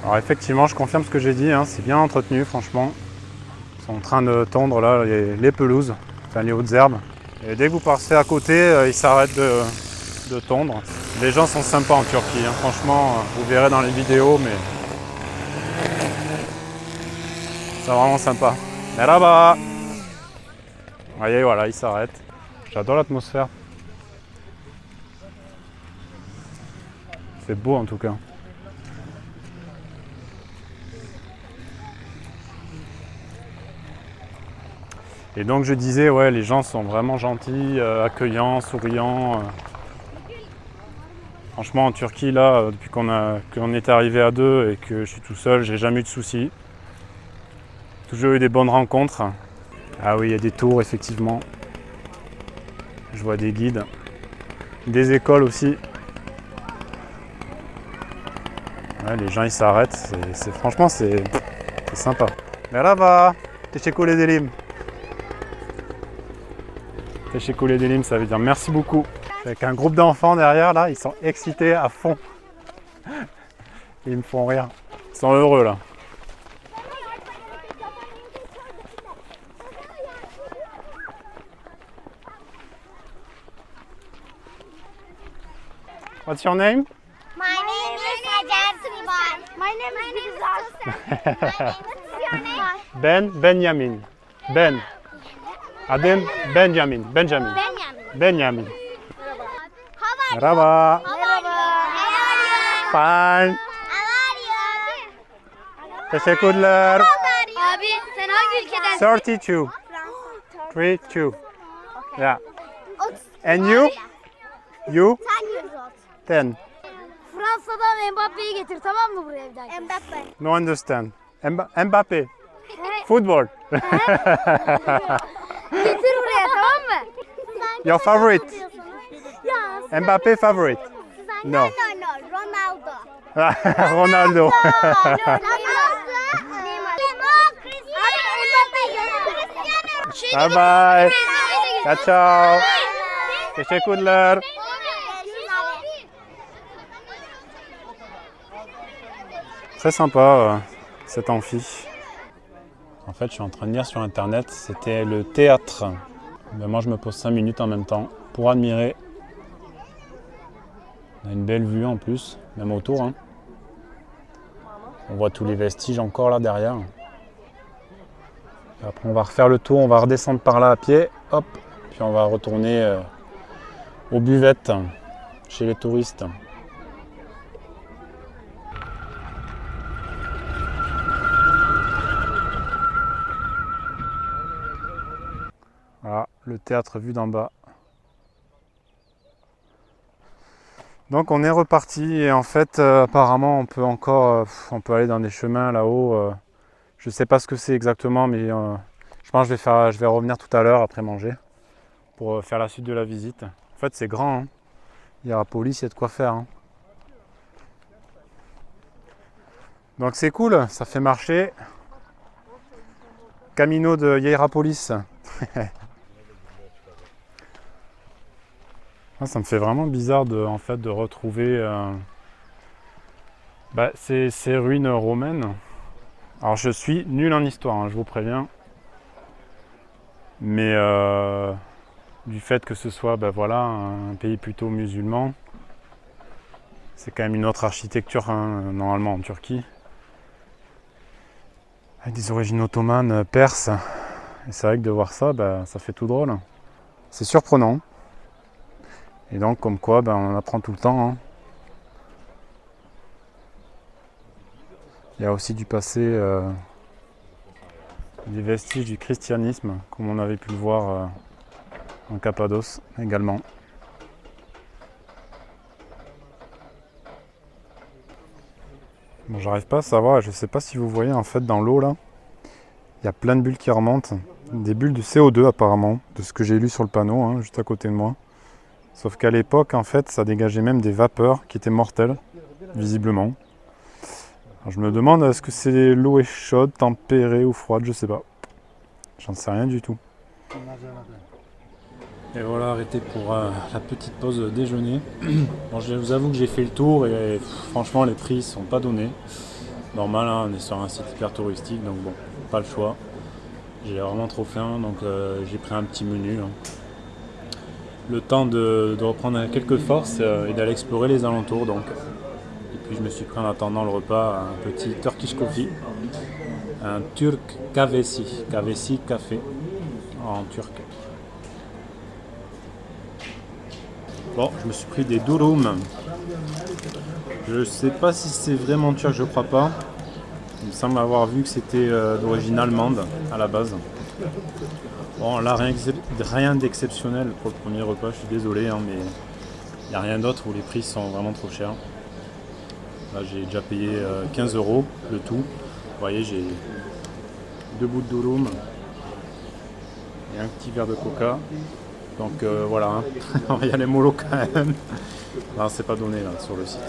Alors effectivement, je confirme ce que j'ai dit, hein, c'est bien entretenu franchement. Ils sont en train de tondre là les pelouses, enfin les hautes herbes. Et dès que vous passez à côté, ils s'arrêtent de tondre. Les gens sont sympas en Turquie, hein, franchement, vous verrez dans les vidéos, mais c'est vraiment sympa. Merhaba. Vous voyez, voilà, ils s'arrêtent. J'adore l'atmosphère. C'est beau en tout cas. Et donc je disais, ouais, les gens sont vraiment gentils, accueillants, souriants. Franchement, en Turquie, là, depuis qu'on est arrivé à deux et que je suis tout seul, j'ai jamais eu de soucis. Toujours eu des bonnes rencontres. Ah oui, il y a des tours, effectivement. Je vois des guides. Des écoles aussi. Ouais, les gens, ils s'arrêtent. Franchement, c'est sympa. Merhaba, teşekkür ederim. Teşekkür ederim, ça veut dire merci beaucoup. Avec un groupe d'enfants derrière, là, ils sont excités à fond. Ils me font rire. Ils sont heureux, là. What's your name? My name is Hajar Srivan. My name is Gülizar. What's your name? Benjamin. Ben. Adım Benjamin. Benjamin. Benjamin. How are you? Merhaba. How are you? Fine. How are you? Teşekkürler. Abi sen hangi ülkedensin? 32. 32. Yeah. And you? You? 10 years old. 10. Fransa'dan Mbappe'yi getir, tamam mı, buraya bir dakika? Mbappe. No understand. Mbappe. Football. Getir buraya, tamam mı? Your favorite? Yes. Mbappe favorite? No. No, Ronaldo. Ronaldo. Bye bye. Ciao ciao. Teşekkürler. Très sympa cet amphi. En fait, je suis en train de lire sur internet, c'était le théâtre. Ben, moi, je me pose 5 minutes en même temps pour admirer. On a une belle vue en plus, même autour. Hein. On voit tous les vestiges encore là derrière. Et après, on va refaire le tour, on va redescendre par là à pied, hop, puis on va retourner aux buvettes chez les touristes. Voilà, le théâtre vu d'en bas. Donc on est reparti et en fait apparemment on peut encore on peut aller dans des chemins là-haut. Je sais pas ce que c'est exactement mais je pense que je vais revenir tout à l'heure après manger pour faire la suite de la visite. En fait c'est grand, hein. Il y a la police, il y a de quoi faire. Hein. Donc c'est cool, ça fait marcher. Camino de Hierapolis. Ça me fait vraiment bizarre de retrouver ces ruines romaines. Alors je suis nul en histoire, hein, je vous préviens. Mais du fait que ce soit voilà, un pays plutôt musulman, c'est quand même une autre architecture hein, normalement en Turquie. Avec des origines ottomanes, perses. Et c'est vrai que de voir ça, ça fait tout drôle. C'est surprenant. Et donc comme quoi on en apprend tout le temps. Hein. Il y a aussi du passé, des vestiges du christianisme, comme on avait pu le voir en Cappadoce également. Bon, j'arrive pas à savoir, je sais pas si vous voyez en fait dans l'eau là, il y a plein de bulles qui remontent, des bulles de CO2 apparemment, de ce que j'ai lu sur le panneau, hein, juste à côté de moi. Sauf qu'à l'époque, en fait, ça dégageait même des vapeurs qui étaient mortelles, visiblement. Alors, je me demande, est-ce que l'eau est chaude, tempérée ou froide, je sais pas. J'en sais rien du tout. Et voilà, arrêté pour la petite pause déjeuner. Bon, je vous avoue que j'ai fait le tour et franchement, les prix sont pas donnés. Normal, hein, on est sur un site hyper touristique, donc bon, pas le choix. J'ai vraiment trop faim, donc j'ai pris un petit menu. Hein. Le temps de reprendre quelques forces et d'aller explorer les alentours. Donc. Et puis je me suis pris en attendant le repas un petit Turkish coffee, un Turk kahvesi, kahvesi café en turc. Bon, je me suis pris des durum. Je sais pas si c'est vraiment turc, je crois pas. Il me semble avoir vu que c'était d'origine allemande à la base. Bon, là, rien d'exceptionnel pour le premier repas, je suis désolé, hein, mais il n'y a rien d'autre où les prix sont vraiment trop chers. Là, j'ai déjà payé 15 € le tout. Vous voyez, j'ai 2 bouts de durum et un petit verre de coca. Donc voilà, hein. Il y a les molos quand même. Non, c'est pas donné là sur le site.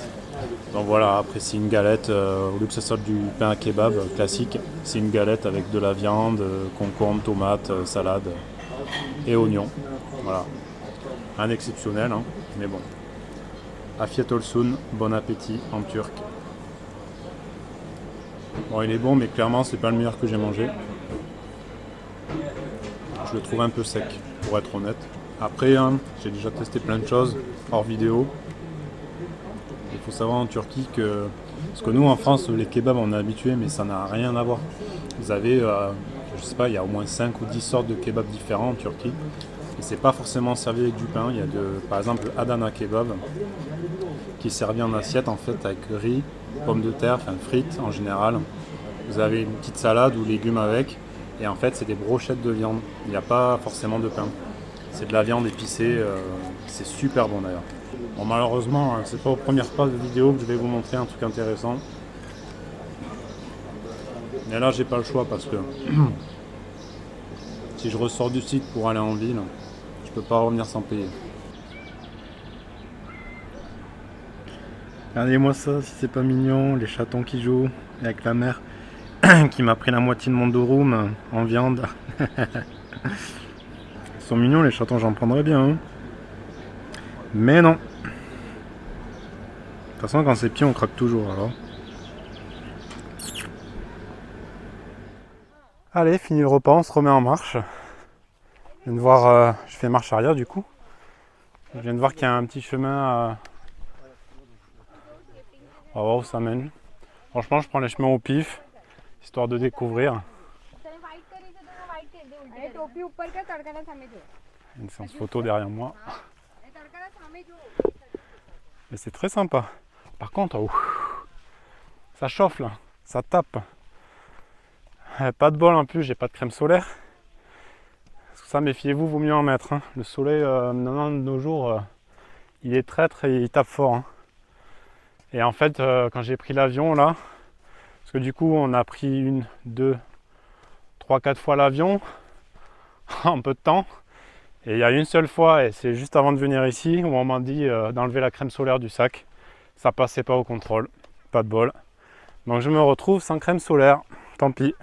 Donc voilà, après c'est une galette, au lieu que ce soit du pain à kebab classique, c'est une galette avec de la viande, concombre, tomate, salade et oignons. Voilà, un exceptionnel, hein, mais bon. Afiyet olsun, bon appétit en turc. Bon, il est bon, mais clairement c'est pas le meilleur que j'ai mangé. Je le trouve un peu sec, pour être honnête. Après, hein, j'ai déjà testé plein de choses hors vidéo. Il faut savoir en Turquie que... Parce que nous en France, les kebabs on est habitués, mais ça n'a rien à voir. Vous avez, je sais pas, il y a au moins 5 ou 10 sortes de kebabs différents en Turquie. Et c'est pas forcément servi avec du pain. Il y a par exemple Adana kebab, qui est servi en assiette en fait avec riz, pommes de terre, enfin frites en général. Vous avez une petite salade ou légumes avec. Et en fait c'est des brochettes de viande. Il n'y a pas forcément de pain. C'est de la viande épicée, c'est super bon d'ailleurs. Bon, malheureusement, c'est pas aux premières pages de vidéo que je vais vous montrer un truc intéressant. Mais là, j'ai pas le choix parce que si je ressors du site pour aller en ville, je peux pas revenir sans payer. Regardez-moi ça, si c'est pas mignon, les chatons qui jouent avec la mère qui m'a pris la moitié de mon durum en viande. Ils sont mignons les chatons, j'en prendrais bien. Hein. Mais non. De toute façon, quand c'est pied, on craque toujours alors. Allez, fini le repas, on se remet en marche. Je viens de voir, je fais marche arrière du coup. Je viens de voir qu'il y a un petit chemin. On va voir où ça mène. Franchement, je prends les chemins au pif, histoire de découvrir. Une séance photo derrière moi. Mais c'est très sympa. Par contre, ça chauffe là, ça tape. Pas de bol en plus, j'ai pas de crème solaire. Ça, méfiez-vous, vaut mieux en mettre. Hein. Le soleil, maintenant de nos jours, il est traître et il tape fort. Hein. Et en fait, quand j'ai pris l'avion là, parce que du coup, on a pris 1, 2, 3, 4 fois l'avion en peu de temps. Et il y a une seule fois, et c'est juste avant de venir ici, où on m'a dit d'enlever la crème solaire du sac. Ça passait pas au contrôle, pas de bol. Donc je me retrouve sans crème solaire, tant pis.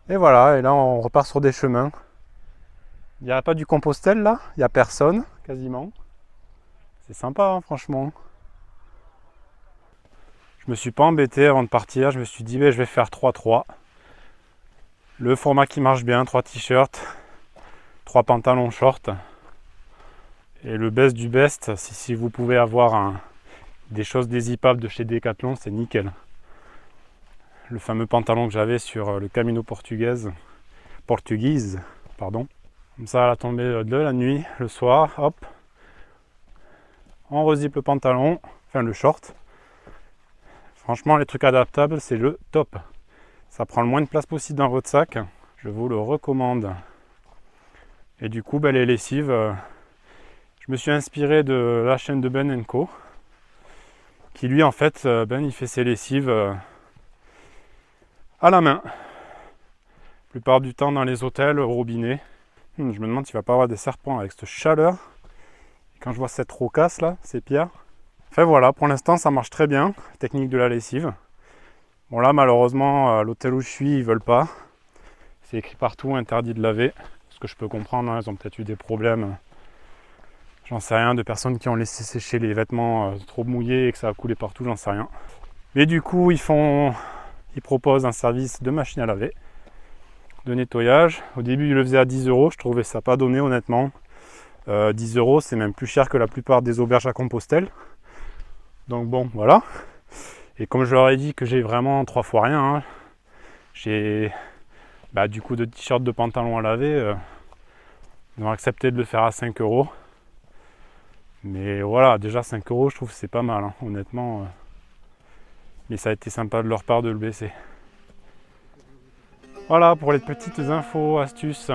Et voilà, et là on repart sur des chemins. Il n'y a pas du Compostelle là, il n'y a personne, quasiment. C'est sympa, hein, franchement. Je me suis pas embêté avant de partir, je me suis dit, je vais faire 3-3. Le format qui marche bien, 3 t-shirts. 3 pantalons short et le best du best, si vous pouvez avoir des choses dézippables de chez Decathlon, c'est nickel. Le fameux pantalon que j'avais sur le Camino Portuguese, pardon. Comme ça à la tombée de la nuit, le soir, hop, on rezippe le pantalon, enfin le short. Franchement, les trucs adaptables, c'est le top. Ça prend le moins de place possible dans votre sac, je vous le recommande. Et du coup, les lessives, je me suis inspiré de la chaîne de Ben & Co. Qui lui, en fait, Ben, il fait ses lessives à la main. La plupart du temps dans les hôtels, au robinet. Je me demande s'il va pas avoir des serpents avec cette chaleur. Et quand je vois cette rocasse là, ces pierres. Enfin voilà, pour l'instant, ça marche très bien, technique de la lessive. Bon là, malheureusement, à l'hôtel où je suis, ils veulent pas. C'est écrit partout, interdit de laver. Ce que je peux comprendre, hein, ils ont peut-être eu des problèmes, j'en sais rien, de personnes qui ont laissé sécher les vêtements trop mouillés et que ça a coulé partout, j'en sais rien. Mais du coup, ils proposent un service de machine à laver, de nettoyage. Au début, ils le faisaient à 10 €. Je trouvais ça pas donné, honnêtement. 10 €, c'est même plus cher que la plupart des auberges à Compostelle. Donc bon, voilà. Et comme je leur ai dit que j'ai vraiment 3 fois rien, hein, j'ai du coup de t-shirts, de pantalons à laver, ils ont accepté de le faire à 5 €. Mais voilà, déjà 5 €, je trouve que c'est pas mal, hein, honnêtement. Mais ça a été sympa de leur part de le baisser. Voilà pour les petites infos, astuces.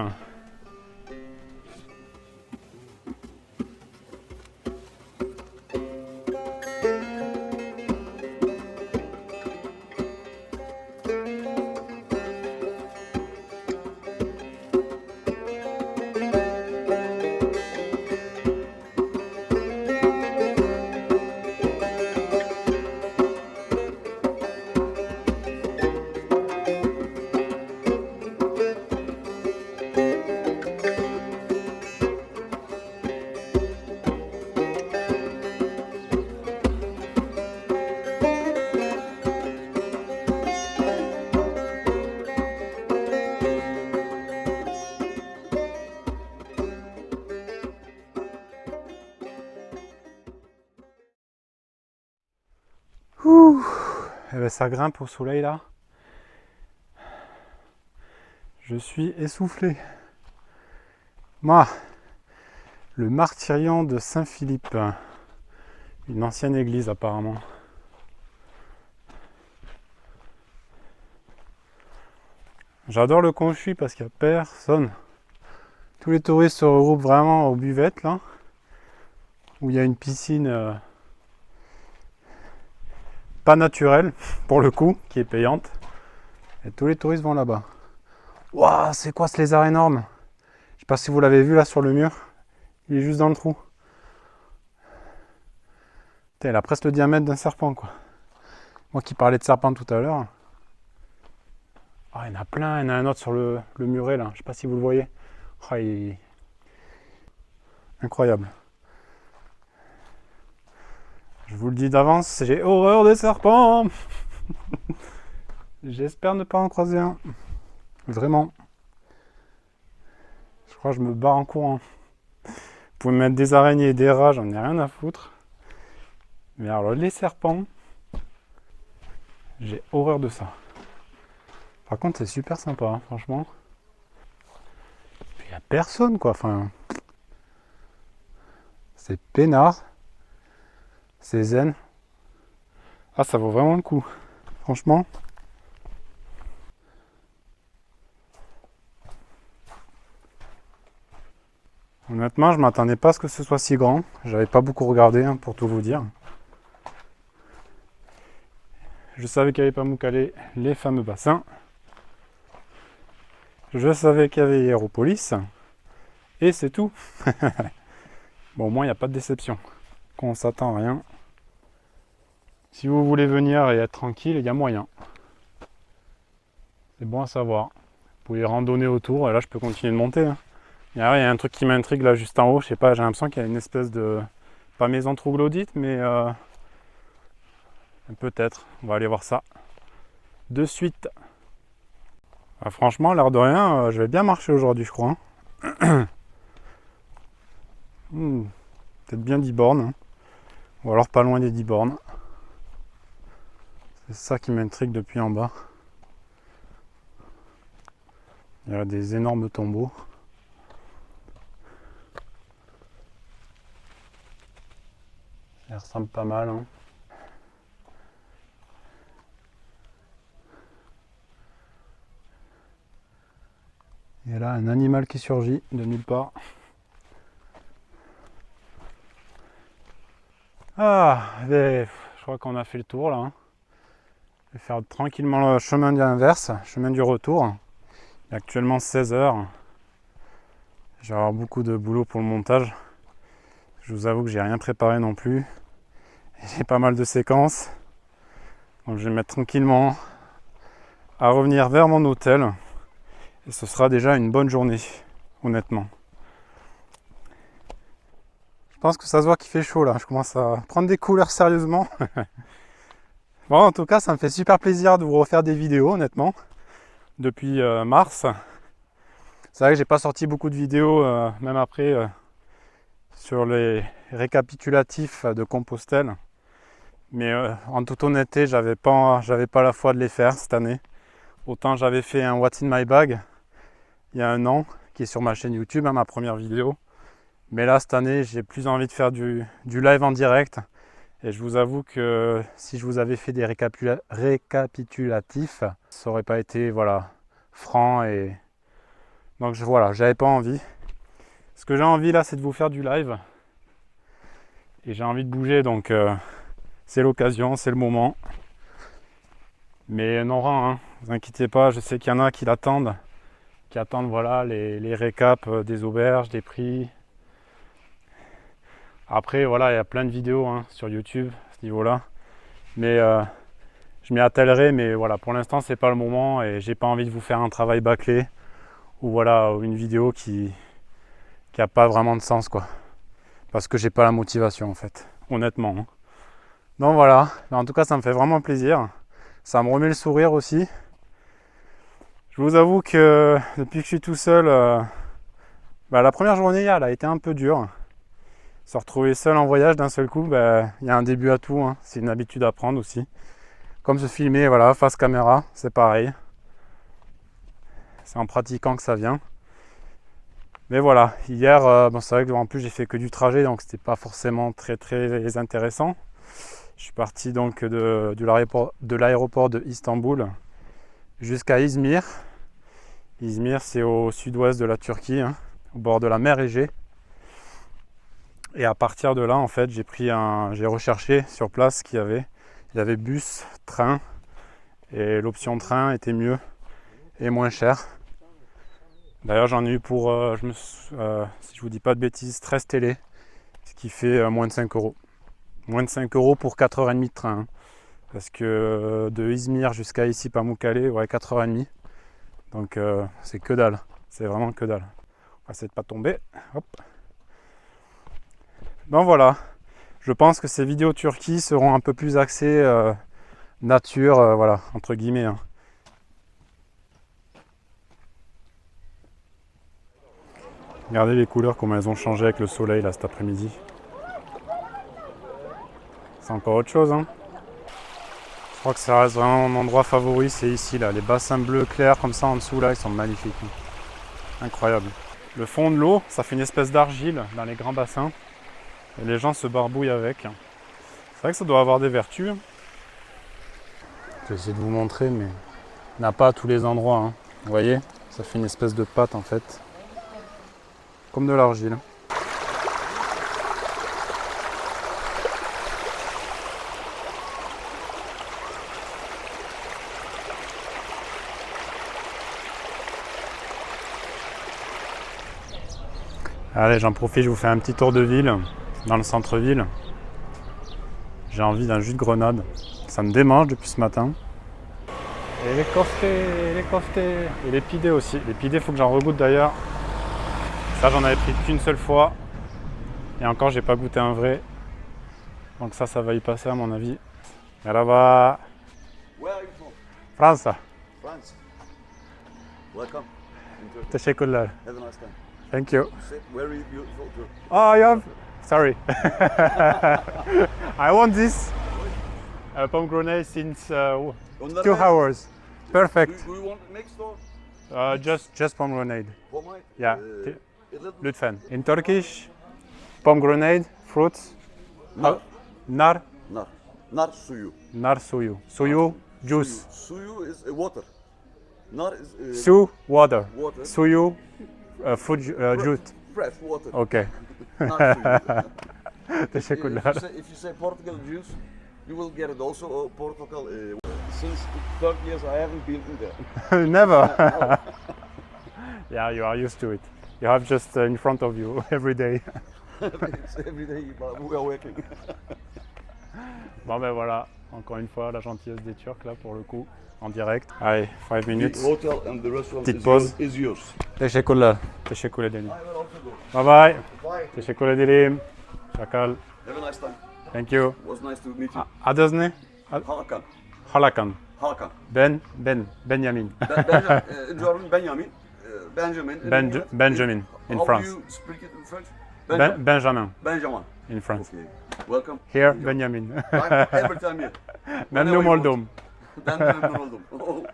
Ouh, eh ben ça grimpe au soleil là. Je suis essoufflé. Moi, le martyrion de Saint-Philippe, une ancienne église apparemment. J'adore le Conchuy parce qu'il n'y a personne. Tous les touristes se regroupent vraiment aux buvettes là, où il y a une piscine pas naturelle pour le coup, qui est payante. Et tous les touristes vont là-bas. Waouh, c'est quoi ce lézard énorme? Je sais pas si vous l'avez vu là sur le mur. Il est juste dans le trou. Putain, il a presque le diamètre d'un serpent quoi. Moi qui parlais de serpent tout à l'heure. Ah, il y en a plein, il y en a un autre sur le muret là. Je sais pas si vous le voyez. Ah, incroyable. Je vous le dis d'avance, j'ai horreur des serpents. J'espère ne pas en croiser un. Vraiment. Je crois que je me barre en courant. Vous pouvez mettre des araignées et des rats, j'en ai rien à foutre. Mais alors les serpents, j'ai horreur de ça. Par contre, c'est super sympa, hein, franchement. Il n'y a personne, quoi. Enfin, c'est peinard. C'est zen. Ah, ça vaut vraiment le coup. Franchement. Honnêtement, je m'attendais pas à ce que ce soit si grand. J'avais pas beaucoup regardé, hein, pour tout vous dire. Je savais qu'il n'y avait pas Moukale, les fameux bassins. Je savais qu'il y avait Hiéropolis. Et c'est tout. Bon, au moins, il n'y a pas de déception. Qu'on s'attend à rien. Si vous voulez venir et être tranquille, il y a moyen. C'est bon à savoir. Vous pouvez randonner autour. Et là, je peux continuer de monter. Hein. Il y a un truc qui m'intrigue là, juste en haut. Je sais pas, j'ai l'impression qu'il y a une espèce de... Pas maison troglodyte, mais... Peut-être. On va aller voir ça. De suite. Ah, franchement, l'air de rien, je vais bien marcher aujourd'hui, je crois. Hein. Peut-être bien 10 bornes. Hein. Ou alors pas loin des 10 bornes. C'est ça qui m'intrigue depuis en bas. Il y a des énormes tombeaux. Ça ressemble pas mal. Hein. Et là, un animal qui surgit de nulle part. Ah, je crois qu'on a fait le tour là. Hein. Je vais faire tranquillement le chemin inverse, chemin du retour. Il est actuellement 16 h. Je vais avoir beaucoup de boulot pour le montage. Je vous avoue que j'ai rien préparé non plus. J'ai pas mal de séquences. Donc je vais mettre tranquillement à revenir vers mon hôtel. Et ce sera déjà une bonne journée, honnêtement. Je pense que ça se voit qu'il fait chaud là. Je commence à prendre des couleurs sérieusement. Bon, en tout cas, ça me fait super plaisir de vous refaire des vidéos, honnêtement, depuis mars. C'est vrai que j'ai pas sorti beaucoup de vidéos, même après, sur les récapitulatifs de Compostelle. Mais en toute honnêteté, j'avais pas la foi de les faire cette année. Autant j'avais fait un What's in my bag il y a un an, qui est sur ma chaîne YouTube, hein, ma première vidéo. Mais là, cette année, j'ai plus envie de faire du live en direct. Et je vous avoue que si je vous avais fait des récapitulatifs, ça aurait pas été voilà, franc. Et donc voilà, j'avais pas envie. Ce que j'ai envie là, c'est de vous faire du live. Et j'ai envie de bouger, donc c'est l'occasion, c'est le moment. Mais non, hein, vous inquiétez pas, je sais qu'il y en a qui l'attendent. Qui attendent voilà, les récaps des auberges, des prix. Après, voilà, il y a plein de vidéos hein, sur YouTube à ce niveau-là. Mais je m'y attellerai, mais voilà, pour l'instant, c'est pas le moment et j'ai pas envie de vous faire un travail bâclé ou voilà, une vidéo qui a pas vraiment de sens, quoi. Parce que j'ai pas la motivation, en fait, honnêtement. Hein. Donc voilà, mais en tout cas, ça me fait vraiment plaisir. Ça me remet le sourire aussi. Je vous avoue que depuis que je suis tout seul, la première journée, elle a été un peu dure. Se retrouver seul en voyage d'un seul coup, il y a un début à tout, hein. C'est une habitude à prendre aussi. Comme se filmer, voilà, face caméra, c'est pareil. C'est en pratiquant que ça vient. Mais voilà, hier, c'est vrai que en plus j'ai fait que du trajet, donc c'était pas forcément très très intéressant. Je suis parti donc de l'aéroport de Istanbul jusqu'à Izmir. Izmir, c'est au sud-ouest de la Turquie, hein, au bord de la mer Égée. Et à partir de là, en fait, j'ai recherché sur place ce qu'il y avait. Il y avait bus, train, et l'option train était mieux et moins cher. D'ailleurs, j'en ai eu pour, si je vous dis pas de bêtises, 13 télé, ce qui fait moins de 5 euros. Moins de 5 euros pour 4h30 de train. Hein. Parce que de Izmir jusqu'à ici, Pamukkale, ouais, 4h30. Donc c'est que dalle, c'est vraiment que dalle. On va essayer de pas tomber. Hop. Donc voilà, je pense que ces vidéos Turquie seront un peu plus axées nature, voilà, entre guillemets. Hein. Regardez les couleurs, comment elles ont changé avec le soleil là cet après-midi. C'est encore autre chose. Hein. Je crois que ça reste vraiment mon endroit favori, c'est ici là. Les bassins bleus clairs comme ça en dessous là, ils sont magnifiques. Hein. Incroyable. Le fond de l'eau, ça fait une espèce d'argile dans les grands bassins. Et les gens se barbouillent avec. C'est vrai que ça doit avoir des vertus. Je vais essayer de vous montrer, mais il n'y en a pas à tous les endroits. Hein. Vous voyez, ça fait une espèce de pâte en fait. Comme de l'argile. Allez, j'en profite, je vous fais un petit tour de ville, dans le centre-ville. J'ai envie d'un jus de grenade. Ça me démange depuis ce matin. Et les koftés, et les pidés aussi. Les pidés, il faut que j'en regoute d'ailleurs. Ça, j'en avais pris qu'une seule fois. Et encore, j'ai pas goûté un vrai. Donc ça va y passer à mon avis. Merhaba. Where are you from? France. France. Welcome. Teşekkürler. Have a nice time. Thank you. Very beautiful too. Oh, you have? Sorry. I want this pomegranate since 2 hours. Perfect. Do you want it mixed or? Just pomegranate. Pomade? Yeah. A little bit. Lütfen. In Turkish, pomegranate, fruits. Nar. Nar. Nar. Nar suyu. Nar suyu. Suyu, juice. Suyu is water. Nar is Su, water. water. Suyu, fruit juice. Fresh water. Okay. Nar suyu. Teşekkürler. If you say Portugal juice, you will get it also. Portugal. Since 30 years, I haven't been in there. Never. Yeah, you are used to it. You have just in front of you every day. It's every day, but we are working. Bon ben voilà, encore une fois la gentillesse des Turcs là pour le coup, en direct. Allez, 5 minutes. The hotel and the restaurant Petite pause. is yours. Teşekkürler. Teşekkür ederim. I will also go. Bye bye. Bye. Teşekkür ederim. Çakal. Have a nice time. Thank you. It was nice to meet you. Adınız ne? Hakan. Halakan. Hakan. Benjamin. In German, Benjamin. Benjamin. In English, Benjamin in how France. do you speak it in French? Benjamin Benjamin. in France. Okay. Welcome. Here, Enjoy. Benjamin. Every time here. Memnun Whenever you want. oldum. Then memnun oldum. Oh.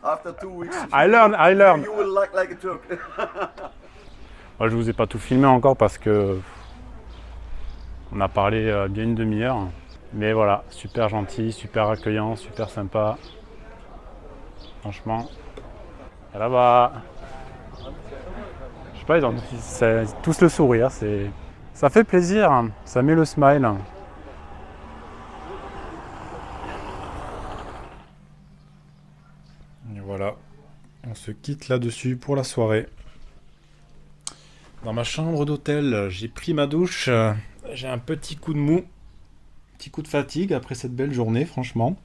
After 2 weeks, I learn. you will like a Turk. Moi, je vous ai pas tout filmé encore parce que on a parlé bien une demi-heure. Mais voilà, super gentil, super accueillant, super sympa. Franchement, là-bas. Je sais pas, ils ont tous le sourire. Ça fait plaisir, hein. Ça met le smile. Et voilà, on se quitte là-dessus pour la soirée. Dans ma chambre d'hôtel, j'ai pris ma douche. J'ai un petit coup de mou, petit coup de fatigue après cette belle journée, franchement.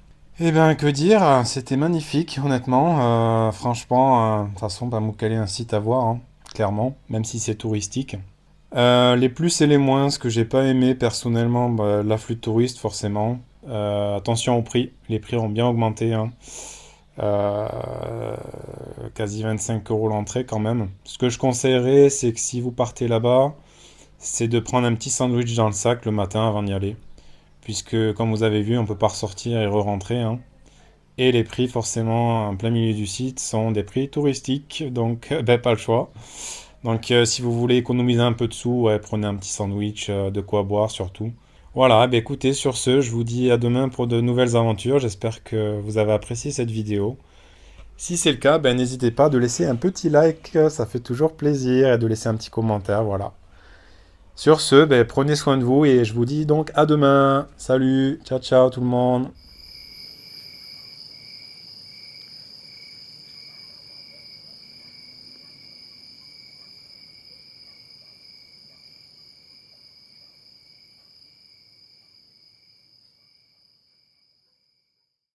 Eh bien, que dire, c'était magnifique, honnêtement. Franchement, de toute façon, Pamukkale est un site à voir, hein, clairement, même si c'est touristique. Les plus et les moins, ce que j'ai pas aimé personnellement, l'afflux de touristes, forcément. Attention au prix, les prix ont bien augmenté, hein. Quasi 25 € l'entrée quand même. Ce que je conseillerais, c'est que si vous partez là-bas, c'est de prendre un petit sandwich dans le sac le matin avant d'y aller. Puisque, comme vous avez vu, on peut pas ressortir et re-rentrer, hein. Et les prix, forcément, en plein milieu du site, sont des prix touristiques. Donc, pas le choix. Donc, si vous voulez économiser un peu de sous, ouais, prenez un petit sandwich, de quoi boire surtout. Voilà, écoutez, sur ce, je vous dis à demain pour de nouvelles aventures. J'espère que vous avez apprécié cette vidéo. Si c'est le cas, n'hésitez pas de laisser un petit like, ça fait toujours plaisir, et de laisser un petit commentaire, voilà. Sur ce, prenez soin de vous et je vous dis donc à demain. Salut, ciao ciao tout le monde.